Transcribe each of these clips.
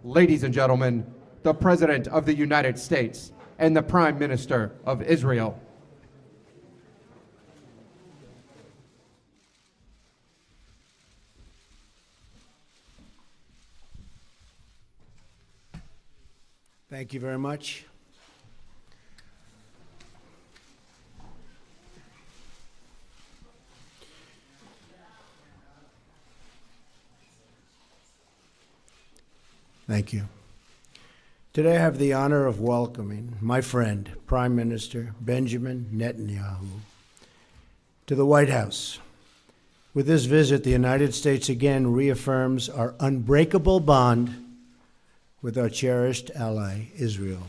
ladies and gentlemen, the President of the United States and the Prime Minister of Israel. Thank you very much. Thank you. Today I have the honor of welcoming my friend, Prime Minister Benjamin Netanyahu, to the White House. With this visit, the United States again reaffirms our unbreakable bond with our cherished ally, Israel.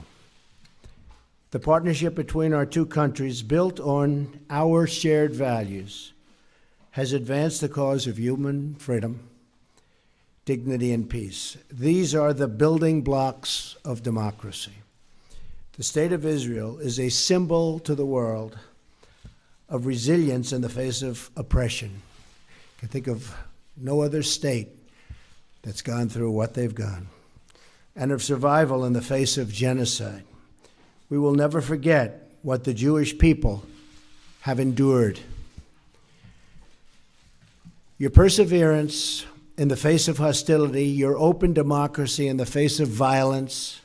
The partnership between our two countries, built on our shared values, has advanced the cause of human freedom, dignity, and peace. These are the building blocks of democracy. The State of Israel is a symbol to the world of resilience in the face of oppression. You can think of no other state that's gone through what they've gone, and of survival in the face of genocide. We will never forget what the Jewish people have endured. Your perseverance in the face of hostility, your open democracy in the face of violence,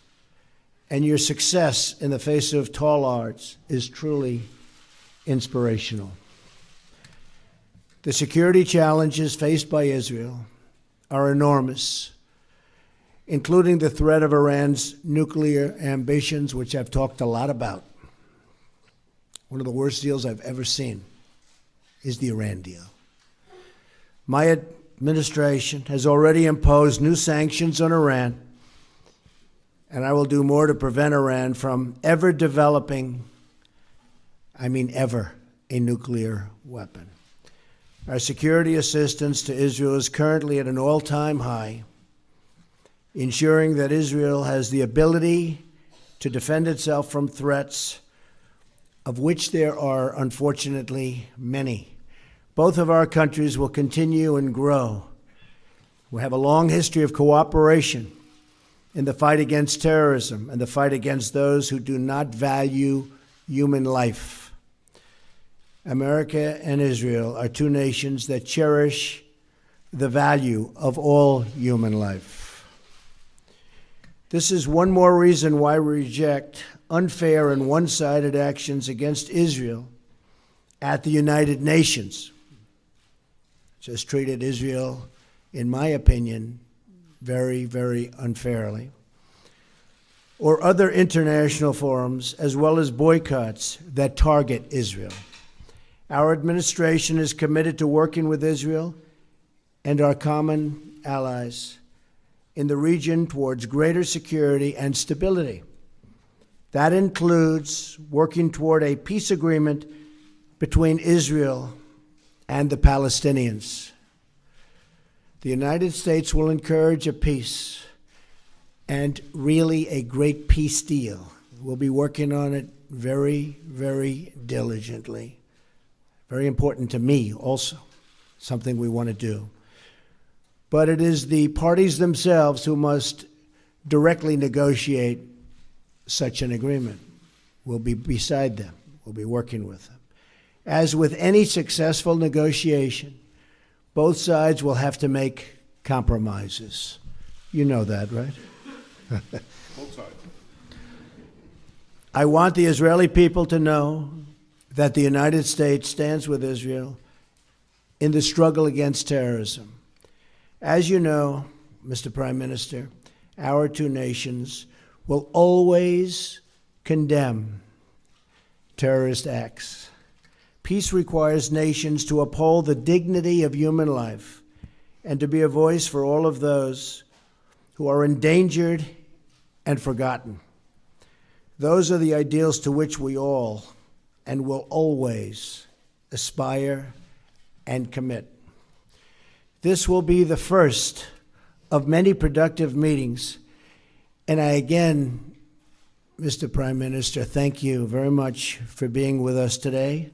and your success in the face of tall odds is truly inspirational. The security challenges faced by Israel are enormous, including the threat of Iran's nuclear ambitions, which I've talked a lot about. One of the worst deals I've ever seen is the Iran deal. My administration has already imposed new sanctions on Iran, and I will do more to prevent Iran from ever developing, ever, a nuclear weapon. Our security assistance to Israel is currently at an all-time high, ensuring that Israel has the ability to defend itself from threats, of which there are, unfortunately, many. Both of our countries will continue and grow. We have a long history of cooperation in the fight against terrorism and the fight against those who do not value human life. America and Israel are two nations that cherish the value of all human life. This is one more reason why we reject unfair and one-sided actions against Israel at the United Nations. Just treated Israel, in my opinion, very, very unfairly. Or other international forums, as well as boycotts that target Israel. Our administration is committed to working with Israel and our common allies in the region towards greater security and stability. That includes working toward a peace agreement between Israel and the Palestinians. The United States will encourage a peace and really a great peace deal. We'll be working on it very, very diligently. Very important to me also, something we want to do. But it is the parties themselves who must directly negotiate such an agreement. We'll be beside them. We'll be working with them. As with any successful negotiation, both sides will have to make compromises. You know that, right? Both sides. I want the Israeli people to know that the United States stands with Israel in the struggle against terrorism. As you know, Mr. Prime Minister, our two nations will always condemn terrorist acts. Peace requires nations to uphold the dignity of human life and to be a voice for all of those who are endangered and forgotten. Those are the ideals to which we all and will always aspire and commit. This will be the first of many productive meetings, and I again, Mr. Prime Minister, thank you very much for being with us today.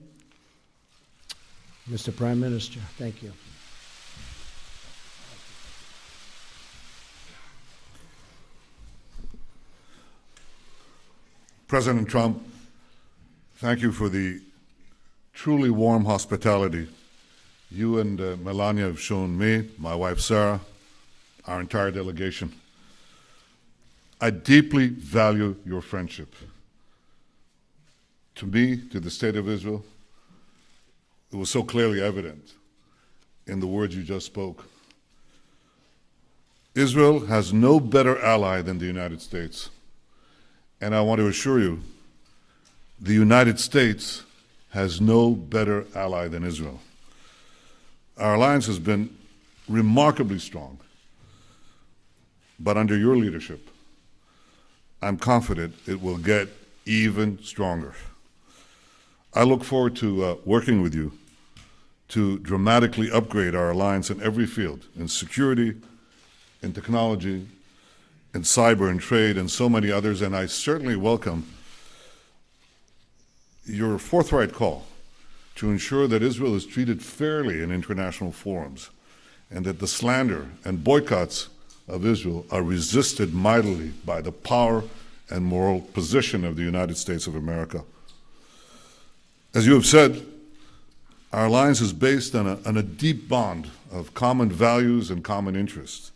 Mr. Prime Minister, thank you. President Trump, thank you for the truly warm hospitality you and Melania have shown me, my wife Sarah, our entire delegation. I deeply value your friendship. To me, to the State of Israel, it was so clearly evident in the words you just spoke. Israel has no better ally than the United States. And I want to assure you, the United States has no better ally than Israel. Our alliance has been remarkably strong. But under your leadership, I'm confident it will get even stronger. I look forward to working with you to dramatically upgrade our alliance in every field, in security, in technology, in cyber and trade, and so many others, and I certainly welcome your forthright call to ensure that Israel is treated fairly in international forums, and that the slander and boycotts of Israel are resisted mightily by the power and moral position of the United States of America. As you have said, our alliance is based on a deep bond of common values and common interests.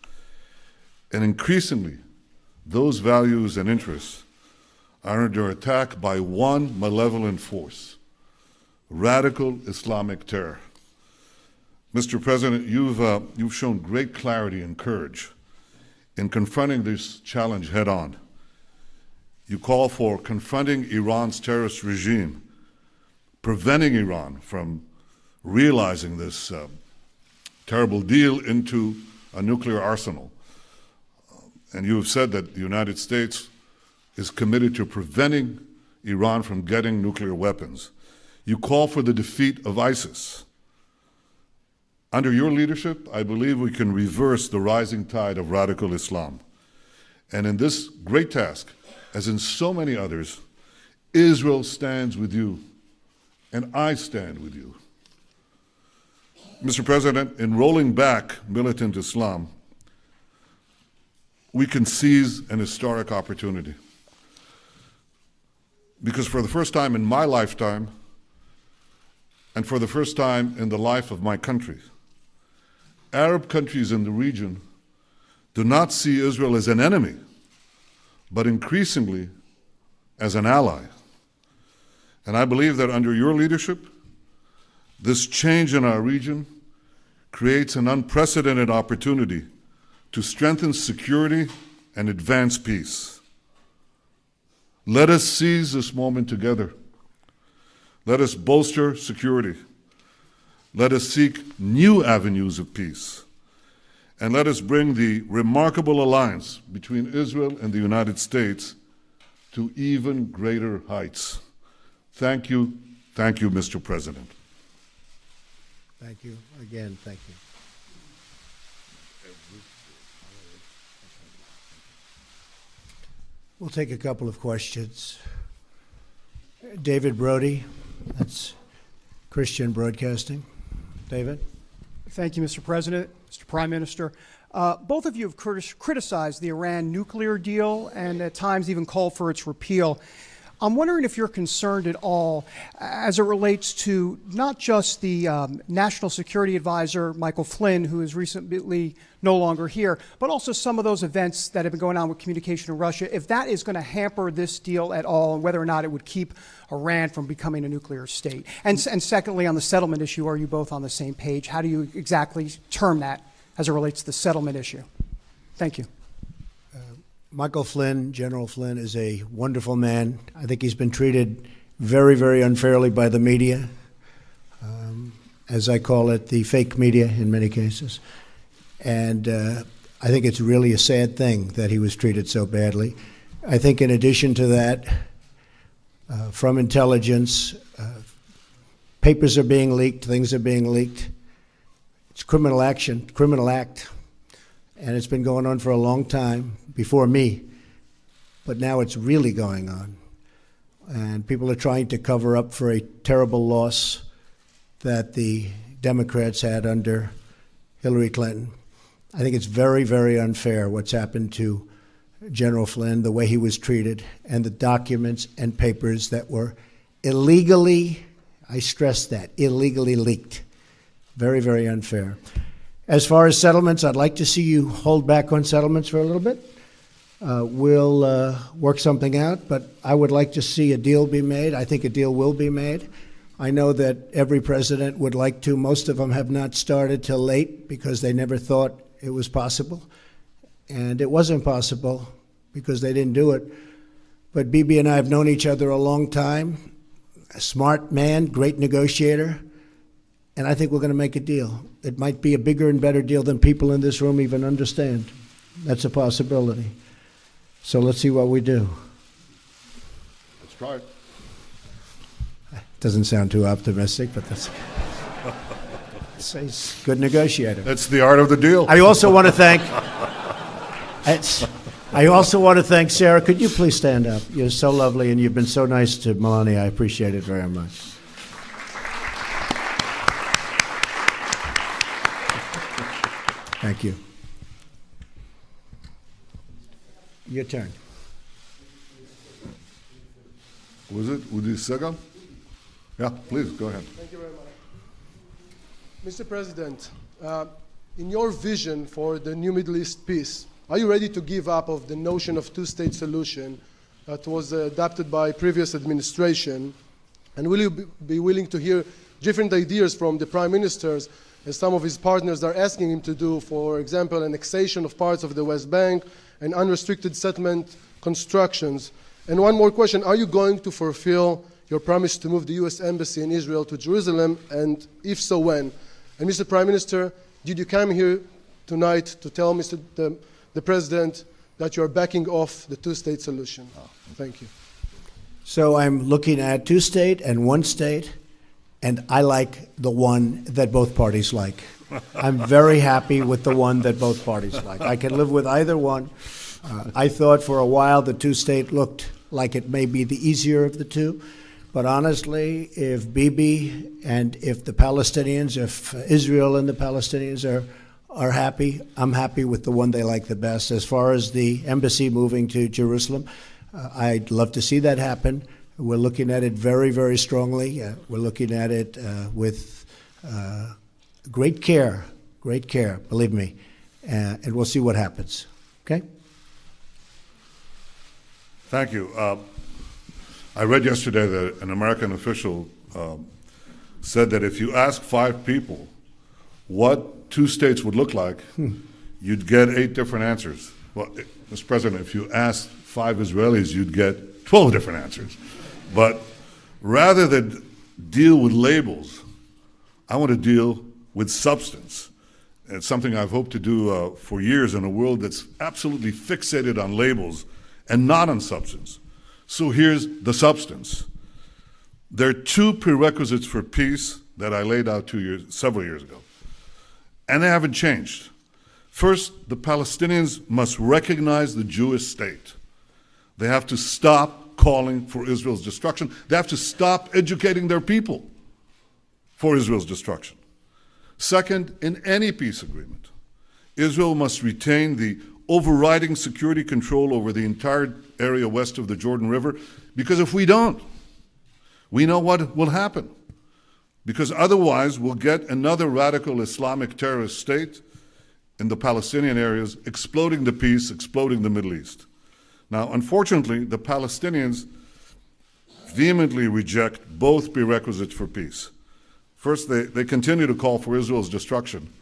And increasingly, those values and interests are under attack by one malevolent force: radical Islamic terror. Mr. President, you've shown great clarity and courage in confronting this challenge head-on. You call for confronting Iran's terrorist regime, preventing Iran from realizing this terrible deal into a nuclear arsenal. And you have said that the United States is committed to preventing Iran from getting nuclear weapons. You call for the defeat of ISIS. Under your leadership, I believe we can reverse the rising tide of radical Islam. And in this great task, as in so many others, Israel stands with you, and I stand with you. Mr. President, in rolling back militant Islam, we can seize an historic opportunity. Because for the first time in my lifetime, and for the first time in the life of my country, Arab countries in the region do not see Israel as an enemy, but increasingly as an ally. And I believe that under your leadership, this change in our region creates an unprecedented opportunity to strengthen security and advance peace. Let us seize this moment together. Let us bolster security. Let us seek new avenues of peace. And let us bring the remarkable alliance between Israel and the United States to even greater heights. Thank you, Mr. President. Thank you. Again, thank you. We'll take a couple of questions. David Brody, that's Christian Broadcasting. David? Thank you, Mr. President, Mr. Prime Minister. Both of you have criticized the Iran nuclear deal and at times even called for its repeal. I'm wondering if you're concerned at all as it relates to not just the National Security Advisor, Michael Flynn, who is recently no longer here, but also some of those events that have been going on with communication in Russia, if that is going to hamper this deal at all and whether or not it would keep Iran from becoming a nuclear state. And secondly, on the settlement issue, are you both on the same page? How do you exactly term that as it relates to the settlement issue? Thank you. Michael Flynn, General Flynn, is a wonderful man. I think he's been treated very, very unfairly by the media, as I call it, the fake media in many cases. And I think it's really a sad thing that he was treated so badly. I think in addition to that, from intelligence, papers are being leaked, things are being leaked. It's criminal action, criminal act. And it's been going on for a long time, before me, but now it's really going on. And people are trying to cover up for a terrible loss that the Democrats had under Hillary Clinton. I think it's very, very unfair what's happened to General Flynn, the way he was treated, and the documents and papers that were illegally, I stress that, illegally leaked. Very, very unfair. As far as settlements, I'd like to see you hold back on settlements for a little bit. We'll work something out, but I would like to see a deal be made. I think a deal will be made. I know that every president would like to. Most of them have not started till late because they never thought it was possible. And it wasn't possible because they didn't do it. But Bibi and I have known each other a long time. A smart man, great negotiator. And I think we're going to make a deal. It might be a bigger and better deal than people in this room even understand. That's a possibility. So let's see what we do. Let's try it. Doesn't sound too optimistic, but that's he's a good negotiator. That's the art of the deal. I also want to thank. I also want to thank Sarah. Could you please stand up? You're so lovely, and you've been so nice to Melania. I appreciate it very much. Thank you. Your turn. Was it Udi Segal? Yeah, please, go ahead. Thank you very much. Mr. President, in your vision for the new Middle East peace, are you ready to give up of the notion of two-state solution that was adopted by previous administration? And will you be willing to hear different ideas from the prime ministers, as some of his partners are asking him to do, for example, annexation of parts of the West Bank and unrestricted settlement constructions? And one more question, are you going to fulfill your promise to move the U.S. Embassy in Israel to Jerusalem, and if so, when? And Mr. Prime Minister, did you come here tonight to tell the President that you are backing off the two-state solution? Thank you. So I'm looking at two-state and one-state, and I like the one that both parties like. I'm very happy with the one that both parties like. I can live with either one. I thought for a while the two-state looked like it may be the easier of the two. But honestly, if Bibi and if the Palestinians, if Israel and the Palestinians are happy, I'm happy with the one they like the best. As far as the embassy moving to Jerusalem, I'd love to see that happen. We're looking at it very, very strongly. We're looking at it with great care, believe me. And we'll see what happens. Okay? Thank you. I read yesterday that an American official said that if you ask 5 people what 2 states would look like, you'd get 8 different answers. Well, Mr. President, if you asked 5 Israelis, you'd get 12 different answers. But rather than deal with labels, I want to deal with substance. And it's something I've hoped to do for years in a world that's absolutely fixated on labels and not on substance. So here's the substance. There are 2 prerequisites for peace that I laid out several years ago, and they haven't changed. First, the Palestinians must recognize the Jewish state. They have to stop calling for Israel's destruction. They have to stop educating their people for Israel's destruction. Second, in any peace agreement, Israel must retain the overriding security control over the entire area west of the Jordan River, because if we don't, we know what will happen. Because otherwise, we'll get another radical Islamic terrorist state in the Palestinian areas, exploding the peace, exploding the Middle East. Now, unfortunately, the Palestinians vehemently reject both prerequisites for peace. First, they continue to call for Israel's destruction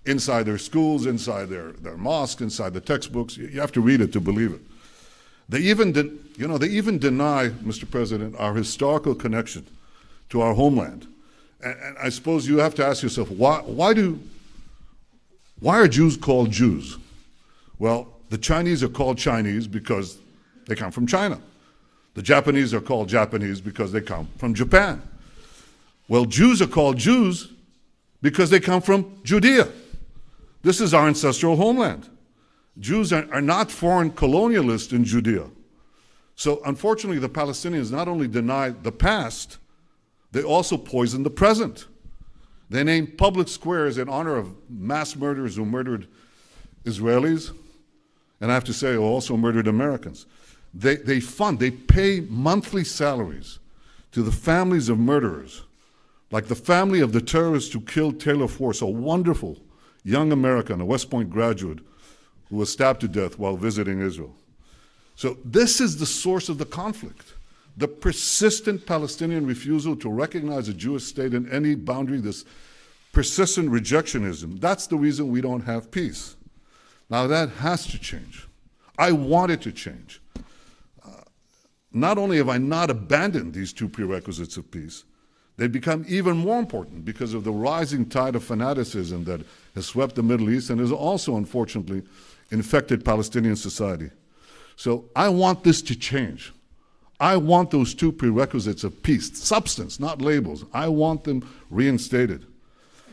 inside their schools, inside their mosques, inside the textbooks. You have to read it to believe it. They even deny, Mr. President, our historical connection to our homeland. And I suppose you have to ask yourself, why are Jews called Jews? Well, the Chinese are called Chinese because they come from China. The Japanese are called Japanese because they come from Japan. Well, Jews are called Jews because they come from Judea. This is our ancestral homeland. Jews are not foreign colonialists in Judea. So unfortunately, the Palestinians not only deny the past, they also poison the present. They name public squares in honor of mass murderers who murdered Israelis, and I have to say also murdered Americans. They pay monthly salaries to the families of murderers, like the family of the terrorist who killed Taylor Force, a wonderful young American, a West Point graduate, who was stabbed to death while visiting Israel. So this is the source of the conflict. The persistent Palestinian refusal to recognize a Jewish state in any boundary, this persistent rejectionism, that's the reason we don't have peace. Now that has to change. I want it to change. Not only have I not abandoned these two prerequisites of peace, they've become even more important because of the rising tide of fanaticism that has swept the Middle East and has also, unfortunately, infected Palestinian society. So I want this to change. I want those two prerequisites of peace, substance, not labels. I want them reinstated.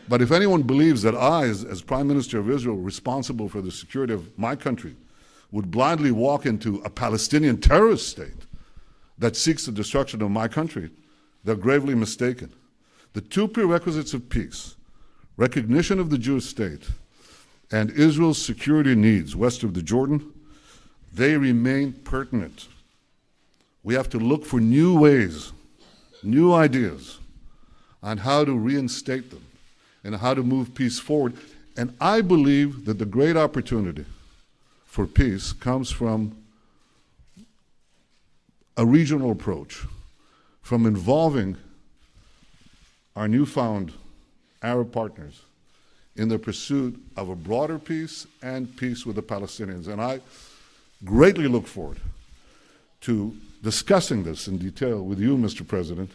But if anyone believes that I, as Prime Minister of Israel, responsible for the security of my country, would blindly walk into a Palestinian terrorist state that seeks the destruction of my country, they're gravely mistaken. The two prerequisites of peace, recognition of the Jewish state, and Israel's security needs west of the Jordan, they remain pertinent. We have to look for new ways, new ideas on how to reinstate them and how to move peace forward. And I believe that the great opportunity for peace comes from a regional approach, from involving our newfound Arab partners in the pursuit of a broader peace and peace with the Palestinians. And I greatly look forward to discussing this in detail with you, Mr. President,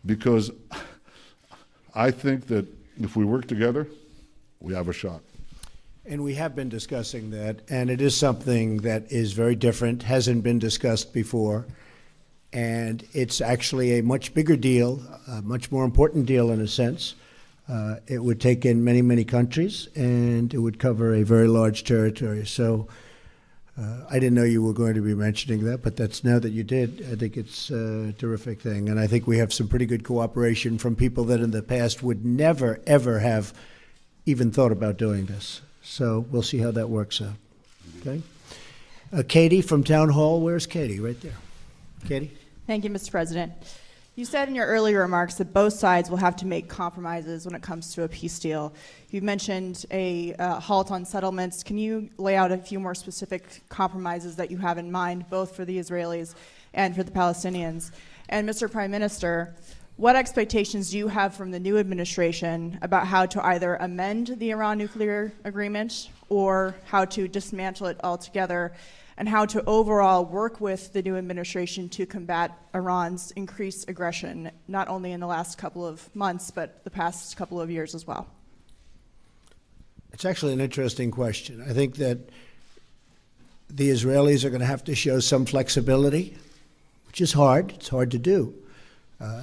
because I think that if we work together, we have a shot. And we have been discussing that, and it is something that is very different, hasn't been discussed before, and it's actually a much bigger deal, a much more important deal in a sense. It would take in many, many countries, and it would cover a very large territory. So I didn't know you were going to be mentioning that, but that's now that you did, I think it's a terrific thing. And I think we have some pretty good cooperation from people that in the past would never, ever have even thought about doing this. So we'll see how that works out. Okay. Katie from Town Hall. Where's Katie? Right there. Katie? Thank you, Mr. President. You said in your earlier remarks that both sides will have to make compromises when it comes to a peace deal. You mentioned a halt on settlements. Can you lay out a few more specific compromises that you have in mind, both for the Israelis and for the Palestinians? And Mr. Prime Minister, what expectations do you have from the new administration about how to either amend the Iran nuclear agreement or how to dismantle it altogether, and how to overall work with the new administration to combat Iran's increased aggression, not only in the last couple of months, but the past couple of years as well? It's actually an interesting question. I think that the Israelis are going to have to show some flexibility, which is hard. It's hard to do.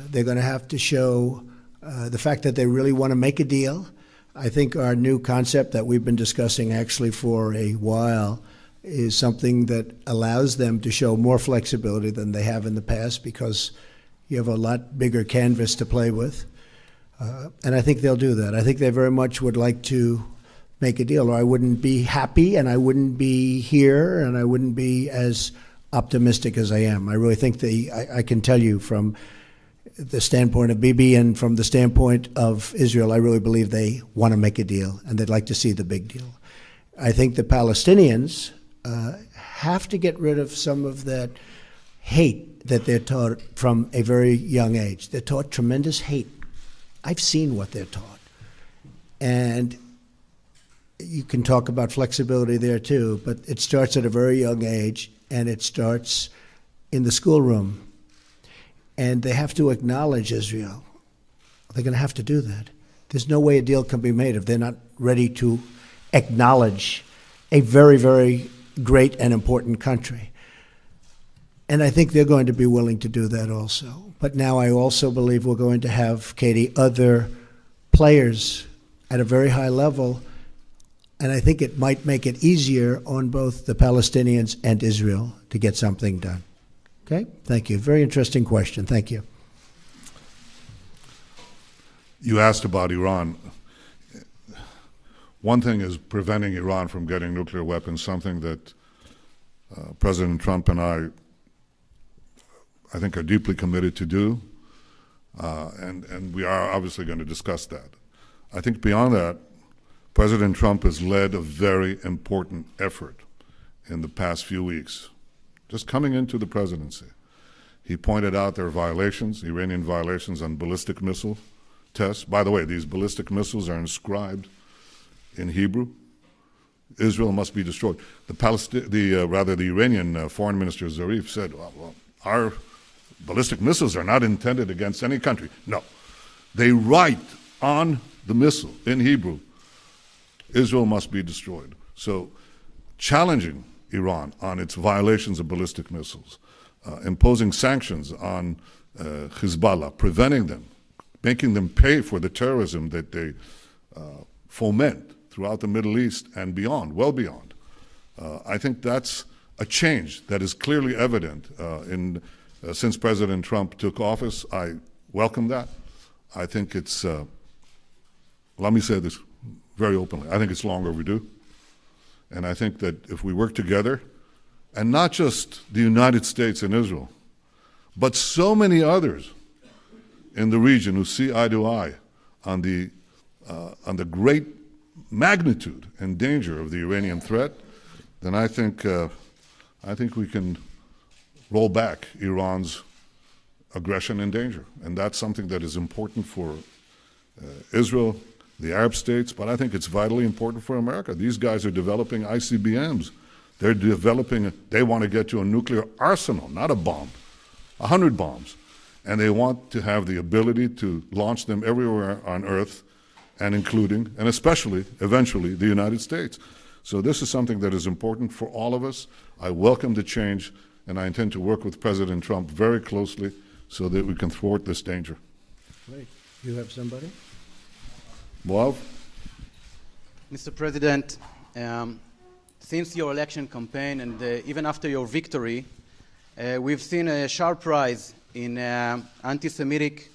They're going to have to show the fact that they really want to make a deal. I think our new concept that we've been discussing actually for a while is something that allows them to show more flexibility than they have in the past, because you have a lot bigger canvas to play with. And I think they'll do that. I think they very much would like to make a deal, or I wouldn't be happy, and I wouldn't be here, and I wouldn't be as optimistic as I am. I really think I can tell you from the standpoint of Bibi and from the standpoint of Israel, I really believe they want to make a deal, and they'd like to see the big deal. I think the Palestinians have to get rid of some of that hate that they're taught from a very young age. They're taught tremendous hate. I've seen what they're taught. And you can talk about flexibility there too, but it starts at a very young age, and it starts in the schoolroom. And they have to acknowledge Israel. They're going to have to do that. There's no way a deal can be made if they're not ready to acknowledge a very, very great and important country. And I think they're going to be willing to do that also. But now I also believe we're going to have, Katie, other players at a very high level, and I think it might make it easier on both the Palestinians and Israel to get something done. Okay? Thank you. Very interesting question. Thank you. You asked about Iran. One thing is preventing Iran from getting nuclear weapons, something that President Trump and I think, are deeply committed to do, and we are obviously going to discuss that. I think beyond that, President Trump has led a very important effort in the past few weeks, just coming into the presidency. He pointed out there are violations, Iranian violations on ballistic missile tests. By the way, these ballistic missiles are inscribed in Hebrew. Israel must be destroyed. The Iranian Foreign Minister Zarif said, well, our ballistic missiles are not intended against any country. No. They write on the missile in Hebrew, Israel must be destroyed. So challenging Iran on its violations of ballistic missiles, imposing sanctions on Hezbollah, preventing them, making them pay for the terrorism that they foment throughout the Middle East and beyond, well beyond. I think that's a change that is clearly evident since President Trump took office. I welcome that. I think it's, let me say this very openly, I think it's long overdue. And I think that if we work together, and not just the United States and Israel, but so many others in the region who see eye to eye on the great magnitude and danger of the Iranian threat, then I think we can roll back Iran's aggression and danger. And that's something that is important for Israel, the Arab states, but I think it's vitally important for America. These guys are developing ICBMs. They want to get to a nuclear arsenal, not a bomb, 100 bombs. And they want to have the ability to launch them everywhere on Earth, and including, and especially, eventually, the United States. So this is something that is important for all of us. I welcome the change, and I intend to work with President Trump very closely so that we can thwart this danger. Great. You have somebody? Boav? Mr. President, since your election campaign and even after your victory, we've seen a sharp rise in anti-Semitic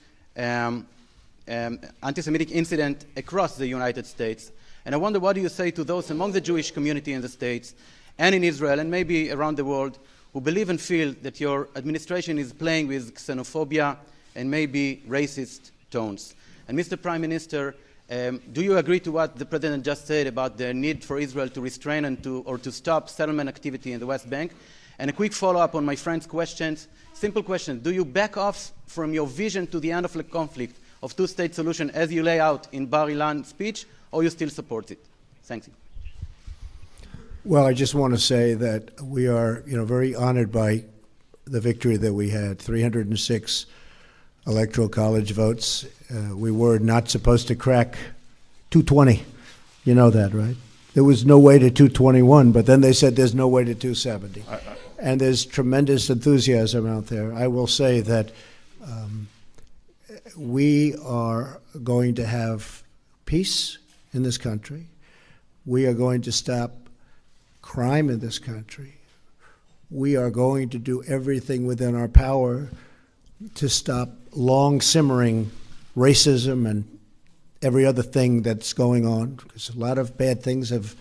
incident across the United States. And I wonder, what do you say to those among the Jewish community in the States and in Israel and maybe around the world who believe and feel that your administration is playing with xenophobia and maybe racist tones? And Mr. Prime Minister, do you agree to what the President just said about the need for Israel to restrain and to stop settlement activity in the West Bank? And a quick follow-up on my friend's questions. Simple question. Do you back off from your vision to the end of the conflict of two-state solution as you lay out in Bar Ilan speech, or you still support it? Thank you. Well, I just want to say that we are, very honored by the victory that we had, 306 electoral college votes. We were not supposed to crack 220. You know that, right? There was no way to 221, but then they said there's no way to 270. And there's tremendous enthusiasm out there. I will say that we are going to have peace in this country. We are going to stop crime in this country. We are going to do everything within our power to stop long simmering racism and every other thing that's going on, because a lot of bad things have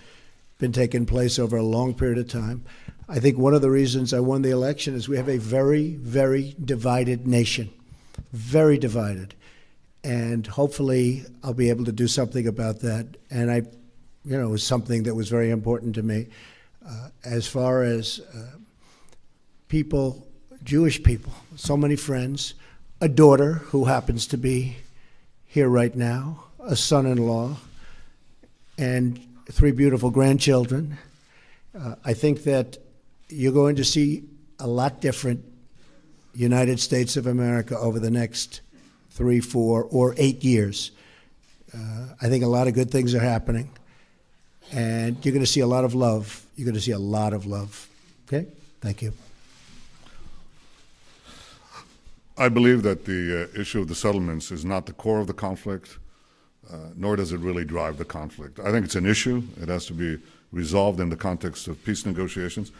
been taking place over a long period of time. I think one of the reasons I won the election is we have a very, very divided nation, very divided. And hopefully I'll be able to do something about that. And it was something that was very important to me. As far as people, Jewish people, so many friends, a daughter who happens to be here right now, a son-in-law, and 3 beautiful grandchildren. I think that you're going to see a lot different United States of America over the next 3, 4, or 8 years. I think a lot of good things are happening, and you're going to see a lot of love. You're going to see a lot of love. Okay? Thank you. I believe that the issue of the settlements is not the core of the conflict, nor does it really drive the conflict. I think it's an issue. It has to be resolved in the context of peace negotiations.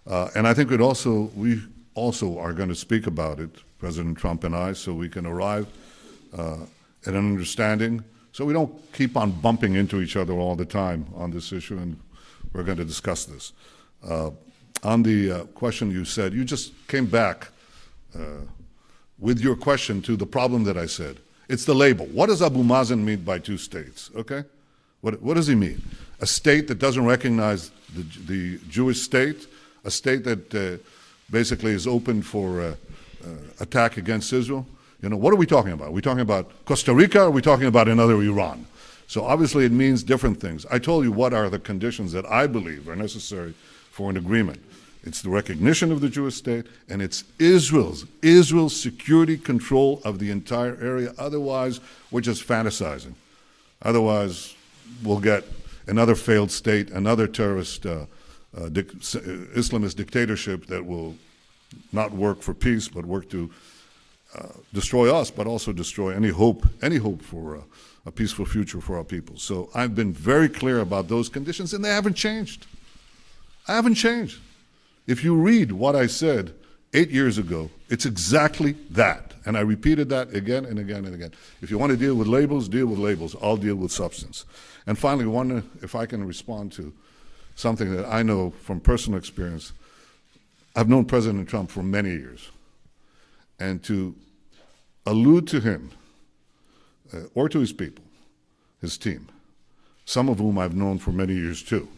And I think we also are going to speak about it, President Trump and I, so we can arrive at an understanding, so we don't keep on bumping into each other all the time on this issue, and we're going to discuss this. on the question you said, you just came back with your question to the problem that I said. It's the label. What does Abu Mazen mean by two states, okay? What does he mean? A state that doesn't recognize the Jewish state, a state that basically is open for attack against Israel? You know, what are we talking about? Are we talking about Costa Rica, or are we talking about another Iran? So obviously it means different things. I told you what are the conditions that I believe are necessary for an agreement. It's the recognition of the Jewish state, and it's Israel's security control of the entire area. Otherwise, we're just fantasizing. Otherwise, we'll get another failed state, another terrorist Islamist dictatorship that will not work for peace, but work to destroy us, but also destroy any hope for a peaceful future for our people. So I've been very clear about those conditions, and they haven't changed. I haven't changed. If you read what I said 8 years ago, it's exactly that. And I repeated that again and again and again. If you want to deal with labels, deal with labels. I'll deal with substance. And finally, if I can respond to something that I know from personal experience. I've known President Trump for many years. And to allude to him, or to his people, his team, some of whom I've known for many years too,